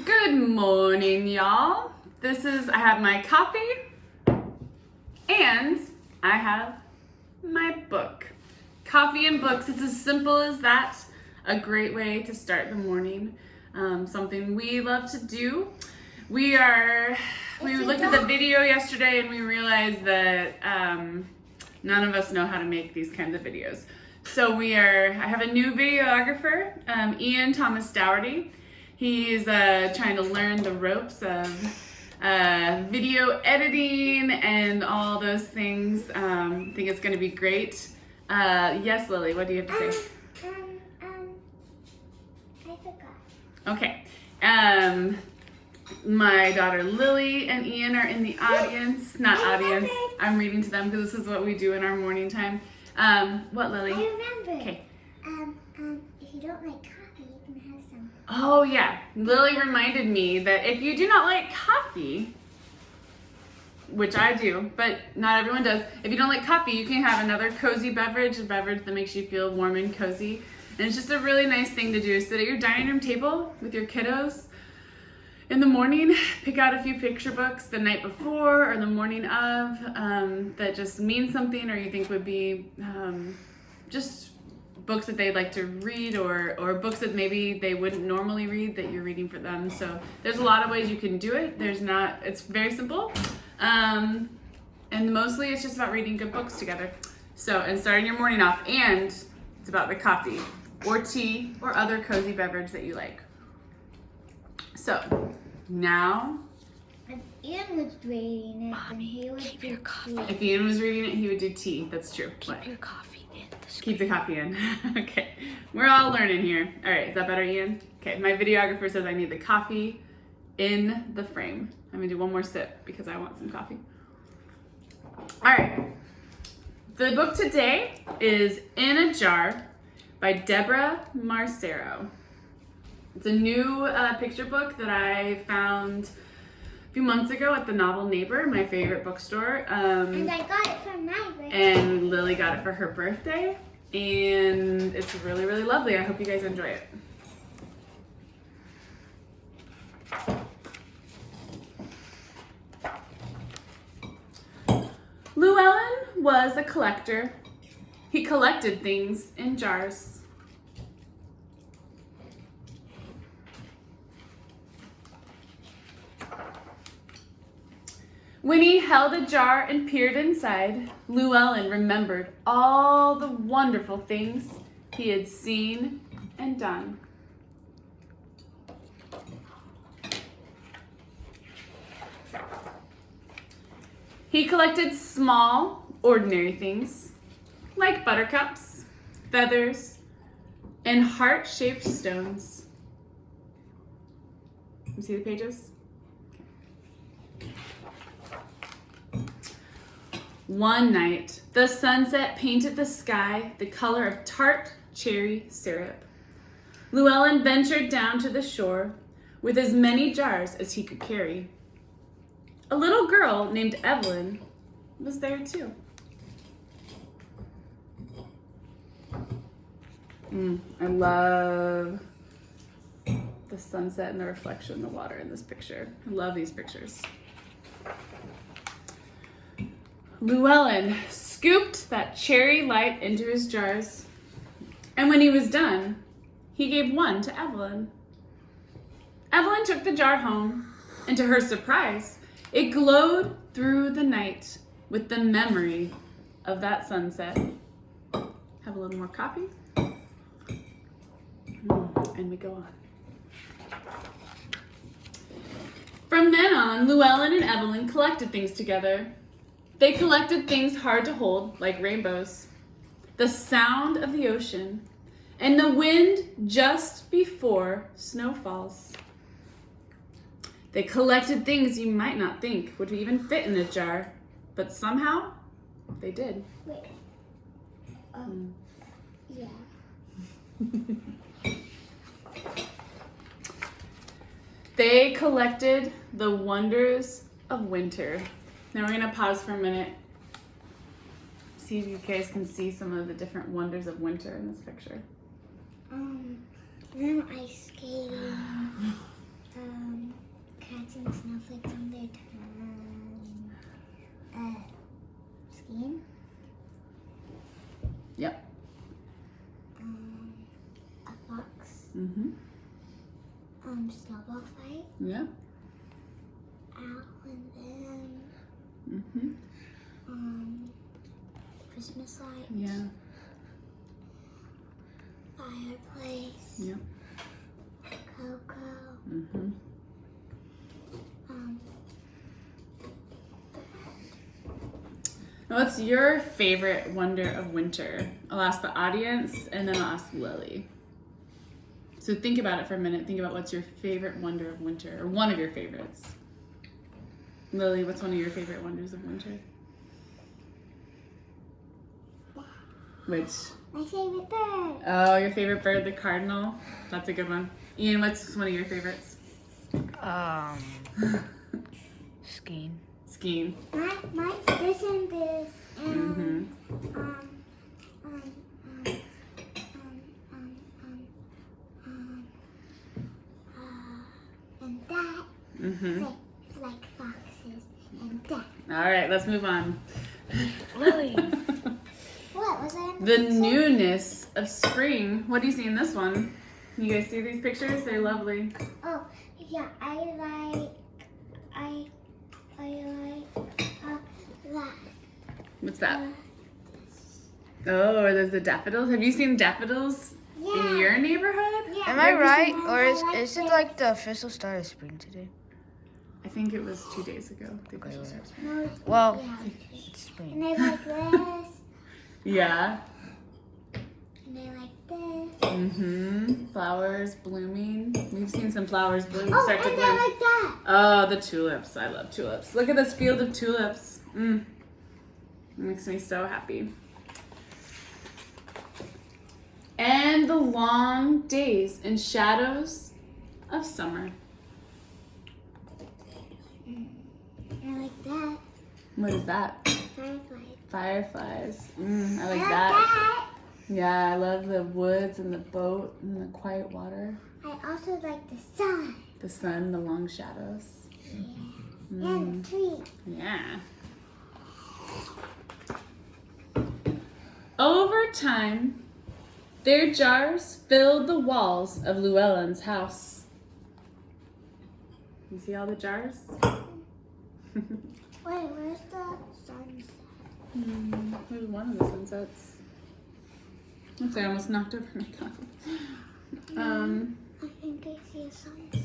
Good morning, y'all. I have my coffee and I have my book. Coffee and books, it's as simple as that. A great way to start the morning. Something we love to do. We looked at the video yesterday and we realized that none of us know how to make these kinds of videos. So I have a new videographer, Ian Thomas Dougherty. He's trying to learn the ropes of video editing and all those things. I think it's going to be great. Yes, Lily, what do you have to say? I forgot. Okay. My daughter Lily and Ian are in the audience. Not audience. I'm reading to them because this is what we do in our morning time. What, Lily? I remember. Okay. If you don't like coffee, you can have some. Oh, yeah. Lily reminded me that if you do not like coffee, which I do, but not everyone does, if you don't like coffee, you can have another cozy beverage, a beverage that makes you feel warm and cozy. And it's just a really nice thing to do. Sit at your dining room table with your kiddos in the morning, pick out a few picture books the night before or the morning of that just mean something or you think would be just books that they'd like to read or books that maybe they wouldn't normally read that you're reading for them. So there's a lot of ways you can do it. It's very simple. And mostly it's just about reading good books together. So, and starting your morning off, and it's about the coffee or tea or other cozy beverage that you like. So, now, If Ian was reading it, then he would keep your coffee. if Ian was reading it, he would do tea. That's true. What? Keep your coffee in the screen. Keep the coffee in. Okay. We're all learning here. All right. Is that better, Ian? Okay. My videographer says I need the coffee in the frame. I'm going to do one more sip because I want some coffee. All right. The book today is In a Jar by Deborah Marcero. It's a new picture book that I found a few months ago at the Novel Neighbor, my favorite bookstore. And I got it for my birthday. And Lily got it for her birthday. And it's really, really lovely. I hope you guys enjoy it. Llewellyn was a collector. He collected things in jars. When he held a jar and peered inside, Llewellyn remembered all the wonderful things he had seen and done. He collected small, ordinary things like buttercups, feathers, and heart-shaped stones. You see the pages? One night, the sunset painted the sky the color of tart cherry syrup. Llewellyn ventured down to the shore with as many jars as he could carry. A little girl named Evelyn was there too. I love the sunset and the reflection in the water in this picture. I love these pictures. Llewellyn scooped that cherry light into his jars, and when he was done, he gave one to Evelyn. Evelyn took the jar home, and to her surprise, it glowed through the night with the memory of that sunset. Have a little more coffee, and we go on. From then on, Llewellyn and Evelyn collected things together. They collected things hard to hold, like rainbows, the sound of the ocean, and the wind just before snow falls. They collected things you might not think would even fit in a jar, but somehow they did. Wait. Yeah. They collected the wonders of winter. Now we're gonna pause for a minute. See if you guys can see some of the different wonders of winter in this picture. Then ice skating. and snowflakes on their skin. Yep. A fox. Mm-hmm. Snowball fight. Yeah. Owl and then Mm-hmm. Christmas light. Yeah. Fireplace. Yep. Cocoa. Mm-hmm. Now, what's your favorite wonder of winter? I'll ask the audience and then I'll ask Lily. So think about it for a minute. Think about what's your favorite wonder of winter, or one of your favorites. Lily, what's one of your favorite wonders of winter? Which? My favorite bird. Oh, your favorite bird, the cardinal. That's a good one. Ian, what's one of your favorites? Skiing. Skiing. Mine's this and this. And and that. Mm-hmm. Like foxes and that. All right, let's move on. Lily. What was I? The newness of spring. What do you see in this one? You guys see these pictures? They're lovely. Oh, yeah, I like that. What's that? Oh, are those the daffodils? Have you seen daffodils Yeah. in your neighborhood? Yeah. Am I right? Mine, Or I is like it this. like the official start of spring today? I think it was 2 days ago. The official wait. start of spring. No, it's- Well, yeah. it's And spring. I like this. Yeah. And I like this. Mm-hmm. Flowers blooming. We've seen some flowers bloom. Oh, Start to and bloom. I like that. Oh, the tulips. I love tulips. Look at this field of tulips. It makes me so happy. And the long days and shadows of summer. I like that. What is that? Fireflies. Fireflies. I like I that. Yeah, I love the woods and the boat and the quiet water. I also like the sun. The sun, the long shadows. And the tree. Yeah. Over time, their jars filled the walls of Llewellyn's house. You see all the jars? Wait, where's the sunset? There's one of the sunsets. Oops, I almost knocked over my cup. I think I see a sunset.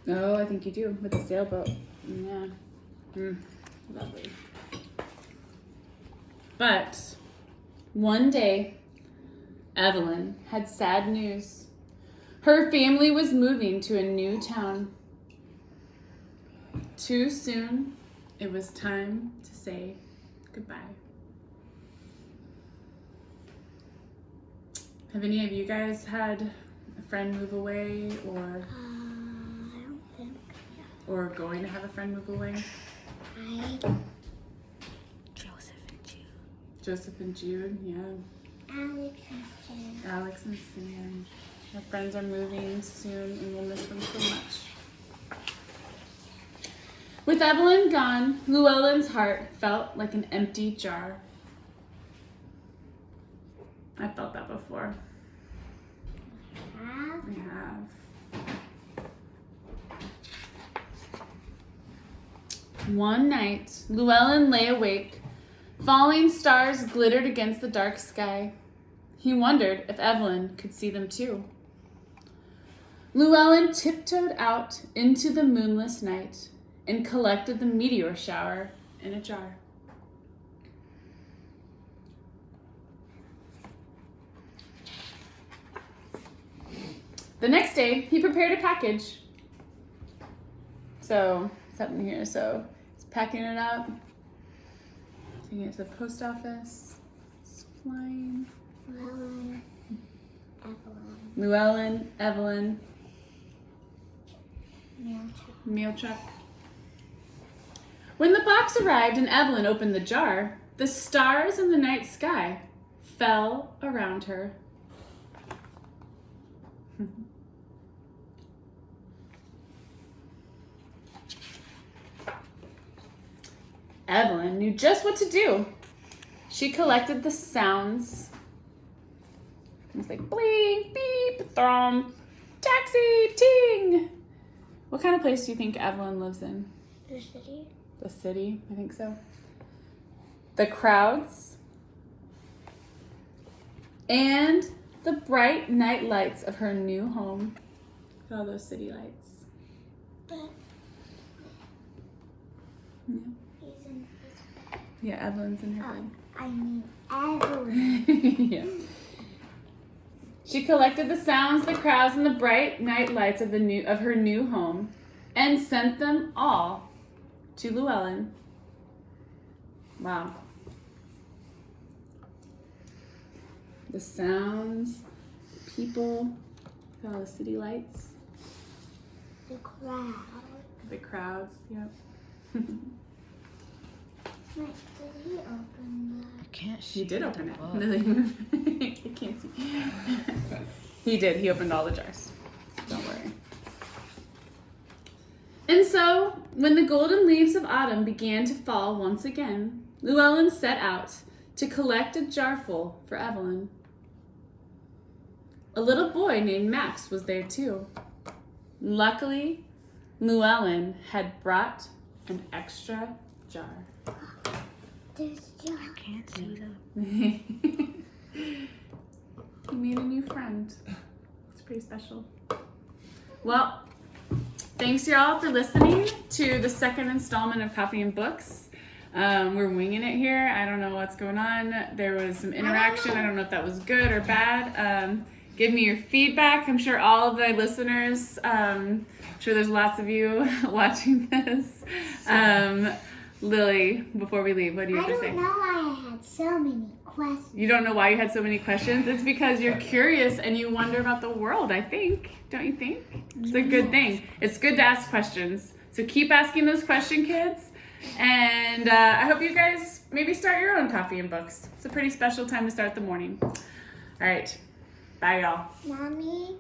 Oh, I think you do with the sailboat. Yeah. Lovely. But one day, Evelyn had sad news. Her family was moving to a new town. Too soon, it was time to say goodbye. Have any of you guys had a friend move away, or I don't think. or going to have a friend move away? I Joseph and Jude. Joseph and Jude, yeah. Alex and Jen. Alex and Sam. Our friends are moving soon and we'll miss them so much. With Evelyn gone, Llewellyn's heart felt like an empty jar. I felt that before. I have. One night, Llewellyn lay awake. Falling stars glittered against the dark sky. He wondered if Evelyn could see them too. Llewellyn tiptoed out into the moonless night and collected the meteor shower in a jar. The next day, he prepared a package. So, something here. So, he's packing it up, taking it to the post office. It's flying. Evelyn. Evelyn. Llewellyn, Evelyn, Milch. meal truck. When the box arrived and Evelyn opened the jar, the stars in the night sky fell around her. Evelyn knew just what to do. She collected the sounds. It's like bling, beep, thrum, taxi, ting. What kind of place do you think Evelyn lives in? The city. The city, I think so. The crowds. And the bright night lights of her new home. Look at all those city lights. But Yeah, he's in his bed. yeah, Evelyn's in her bed. I mean, Evelyn. Yeah. She collected the sounds, the crowds, and the bright night lights of her new home, and sent them all to Llewellyn. Wow. The sounds, people, all the city lights, The crowd. the crowds. Yep. Wait, did he open I can't see. He did open the it. book. Lily, I can't see. He did. He opened all the jars. Don't worry. And so, when the golden leaves of autumn began to fall once again, Llewellyn set out to collect a jarful for Evelyn. A little boy named Max was there too. Luckily, Llewellyn had brought an extra jar. There's John. I can't see them. He made a new friend. It's pretty special. Well, thanks y'all for listening to the second installment of Coffee and Books. We're winging it here. I don't know what's going on. There was some interaction. I don't know if that was good or bad. Give me your feedback. I'm sure all of the listeners, I'm sure there's lots of you watching this. Lily, before we leave, what do you I have to say? don't know why I had so many questions. You don't know why you had so many questions? It's because you're curious and you wonder about the world, I think. Don't you think? It's a good thing. It's good to ask questions. So keep asking those questions, kids. And I hope you guys maybe start your own Coffee and Books. It's a pretty special time to start the morning. All right. Bye, y'all. Mommy,